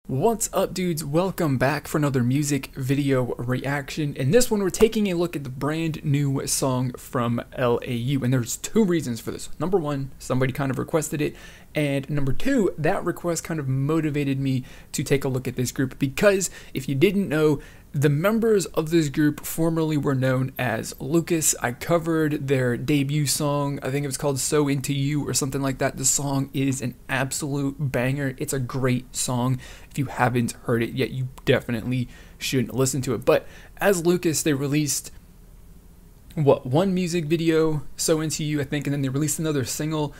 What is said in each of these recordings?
What's up, dudes? Welcome back for another music video reaction. In this one, we're taking a look at the brand new song from LAU, and there's two reasons for this. Number one, somebody kind of requested it, and number two, that request kind of motivated me to take a look at this group because if you didn't know, the members of this group formerly were known as Lukus. I covered their debut song. I think it was called So Into You or something like that. The song is an absolute banger. It's a great song. If you haven't heard it yet, you definitely should listen to it. But as Lukus, they released one music video, So Into You, I think, and then they released another single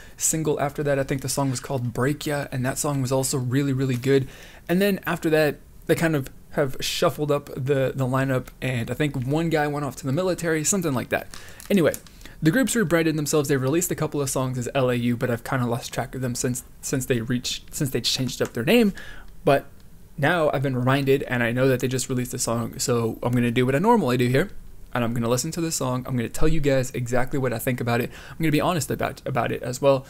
after that. I think the song was called Break Ya, and that song was also really good. And then after that, they kind of have shuffled up the lineup, and I think one guy went off to the military, something like that. Anyway, the group's rebranded themselves. They released a couple of songs as LAU, but I've kind of lost track of them since they changed up their name. But now I've been reminded, and I know that they just released a song, so I'm gonna do what I normally do here, and I'm gonna listen to the song. I'm gonna tell you guys exactly what I think about it. I'm gonna be honest about it as well.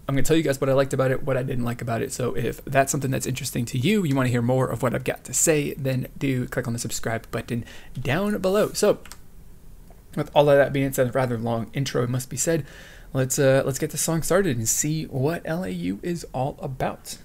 I'm going to tell you guys what I liked about it, what I didn't like about it. So if that's something that's interesting to you, you want to hear more of what I've got to say, then do click on the subscribe button down below. So with all of that being said, a rather long intro, it must be said, let's get the song started and see what LAU is all about.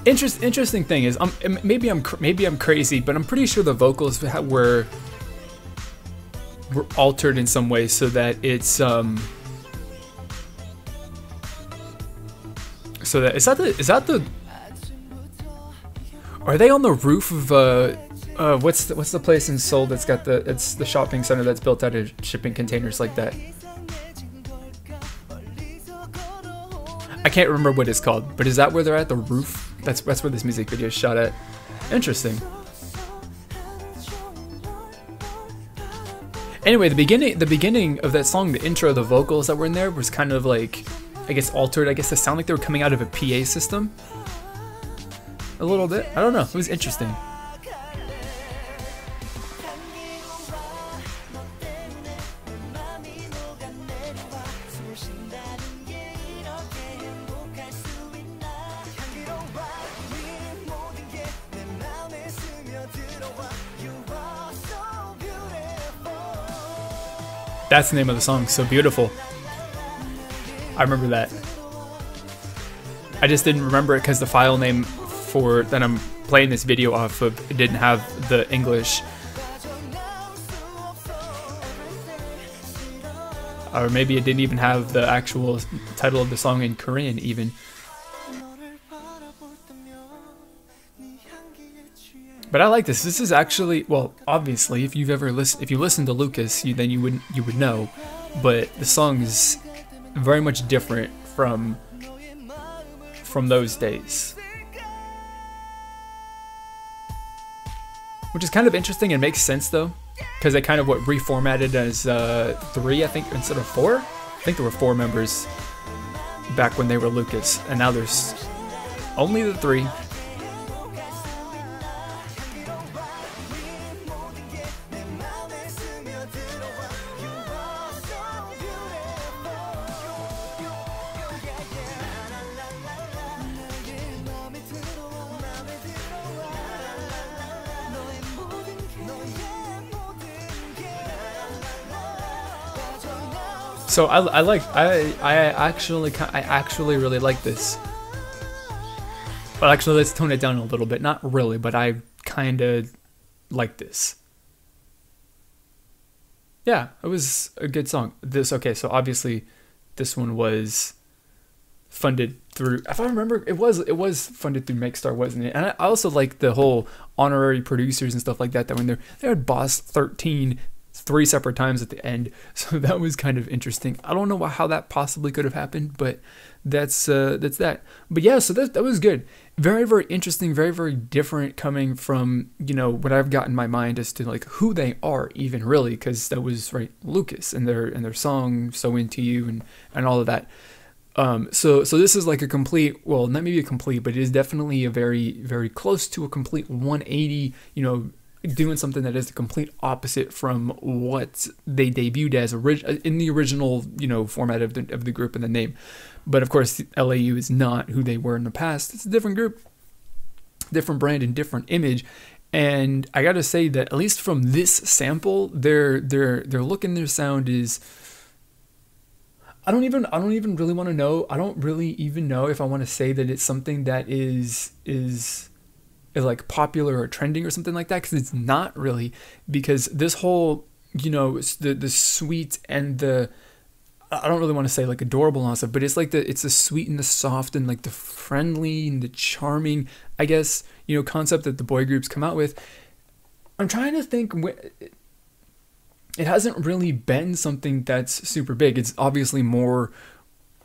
Interesting thing is, maybe I'm crazy, but I'm pretty sure the vocals were altered in some way so that it's so that is that the are they on the roof of what's the place in Seoul that's got it's the shopping center that's built out of shipping containers like that? I can't remember what it's called, but is that where they're at, the roof? That's where this music video is shot at. Interesting. Anyway, the beginning of that song, the intro, the vocals that were in there was kind of like, I guess, altered. I guess they sound like they were coming out of a PA system. A little bit. I don't know. It was interesting. That's the name of the song, So Beautiful. I remember that. I just didn't remember it because the file name for that I'm playing this video off of, it didn't have the English. Or maybe it didn't even have the actual title of the song in Korean even. But I like this. This is actually, well, obviously, if you listen to Lukus, then you would know. But the song is very much different from those days, which is kind of interesting and makes sense though, because they kind of reformatted as 3, I think, instead of 4. I think there were 4 members back when they were Lukus, and now there's only the 3. So I actually really like this. Well, actually, let's tone it down a little bit. Not really, but I kind of like this. Yeah, it was a good song. Okay, so obviously this one was funded through, if I remember, it was funded through Makestar, wasn't it? And I also like the whole honorary producers and stuff like that when they had Boss 13 3 separate times at the end. So that was kind of interesting. I don't know how that possibly could have happened, but that's that. But yeah, so that was good. Very, very interesting, very, very different coming from, you know, what I've got in my mind as to like who they are even really, because that was right, Lukus and their song So Into You and all of that. So this is like a complete, well, not maybe a complete, but it is definitely a very, very close to a complete 180, you know, doing something that is the complete opposite from what they debuted as in the original, you know, format of the group and the name. But of course, LAU is not who they were in the past. It's a different group, different brand, and different image. And I gotta say that at least from this sample, their look and their sound is, I don't even really want to know. I don't really even know if I want to say that it's something that is like popular or trending or something like that, because it's not really, because this whole, you know, the sweet and the, I don't really want to say like adorable and stuff, but it's like it's the sweet and the soft and like the friendly and the charming, I guess, you know, concept that the boy groups come out with. I'm trying to think. It hasn't really been something that's super big. It's obviously more,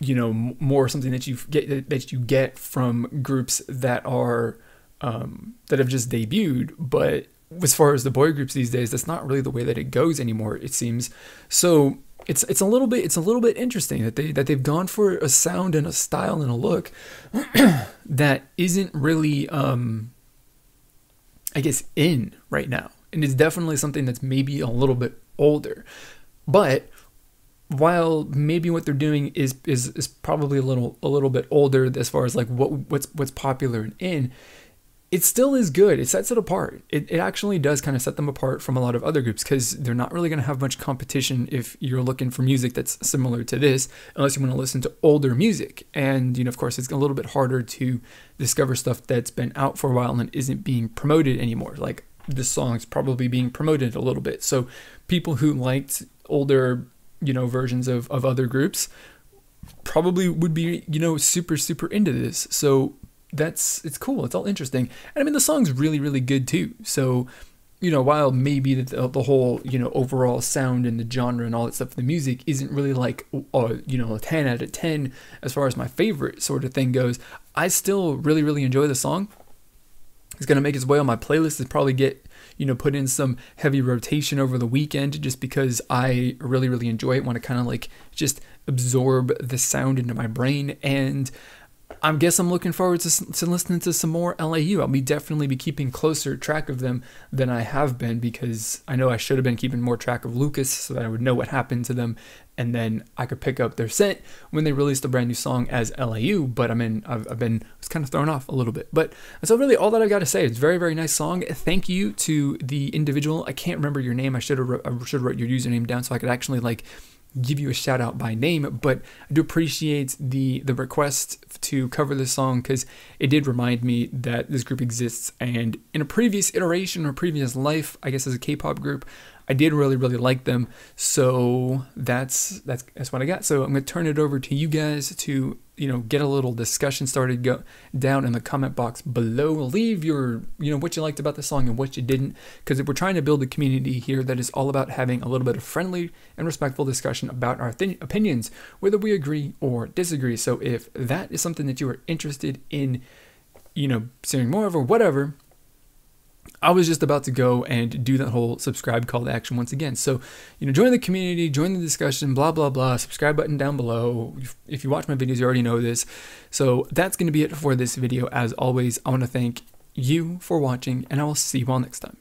you know, more something that you get from groups that are that have just debuted. But as far as the boy groups these days, that's not really the way that it goes anymore, it seems. So it's a little bit interesting that they've gone for a sound and a style and a look that isn't really I guess in right now. And it's definitely something that's maybe a little bit older. But while maybe what they're doing is probably a little bit older as far as like what's popular and in, it still is good. It sets it apart. It actually does kind of set them apart from a lot of other groups, because they're not really going to have much competition if you're looking for music that's similar to this, unless you want to listen to older music. And, you know, of course, it's a little bit harder to discover stuff that's been out for a while and isn't being promoted anymore. Like this song's probably being promoted a little bit. So people who liked older, you know, versions of other groups probably would be, you know, super into this. So it's cool. It's all interesting. And I mean, the song's really, really good too. So, you know, while maybe the whole, you know, overall sound and the genre and all that stuff, the music isn't really like, you know, a 10 out of 10 as far as my favorite sort of thing goes, I still really, really enjoy the song. It's going to make its way on my playlist and probably get, you know, put in some heavy rotation over the weekend, just because I really, really enjoy it. Want to kind of like just absorb the sound into my brain. And I guess I'm looking forward to listening to some more LAU. I'll definitely be keeping closer track of them than I have been, because I know I should have been keeping more track of Lukus so that I would know what happened to them, and then I could pick up their set when they released a brand new song as LAU. But I mean, I was kind of thrown off a little bit. But that's really all that I got to say. It's a very, very nice song. Thank you to the individual. I can't remember your name. I should have wrote your username down so I could actually like give you a shout out by name. But I do appreciate the request to cover this song, because it did remind me that this group exists, and in a previous iteration or previous life, I guess, as a K-pop group, I did really, really like them. So that's what I got. So I'm going to turn it over to you guys to, you know, get a little discussion started. Go down in the comment box below. Leave your, you know, what you liked about the song and what you didn't, because we're trying to build a community here that is all about having a little bit of friendly and respectful discussion about our opinions, whether we agree or disagree. So if that is something that you are interested in, you know, seeing more of or whatever, I was just about to go and do that whole subscribe call to action once again. So, you know, join the community, join the discussion, blah, blah, blah. Subscribe button down below. If you watch my videos, you already know this. So that's going to be it for this video. As always, I want to thank you for watching, and I will see you all next time.